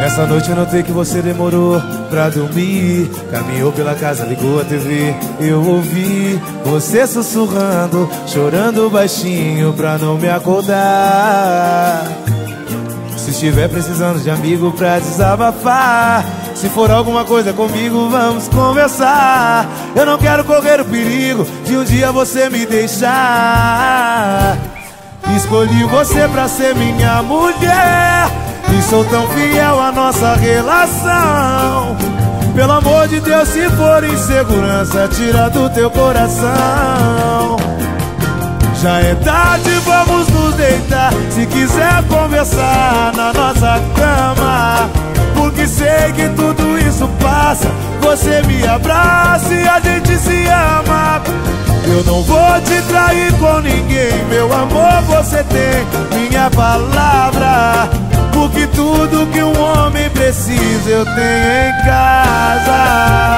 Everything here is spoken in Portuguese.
Nessa noite eu notei que você demorou pra dormir. Caminhou pela casa, ligou a TV. Eu ouvi você sussurrando, chorando baixinho pra não me acordar. Se estiver precisando de amigo pra desabafar, se for alguma coisa comigo, vamos conversar. Eu não quero correr o perigo de um dia você me deixar. Escolhi você pra ser minha mulher e sou tão fiel à nossa relação. Pelo amor de Deus, se for insegurança, tira do teu coração. Já é tarde, vamos nos deitar. Se quiser conversar na nossa cama, porque sei que tudo isso passa. Você me abraça e a gente se ama. Eu não vou te trair com ninguém, meu amor, você tem minha palavra. Porque tudo que um homem precisa eu tenho em casa.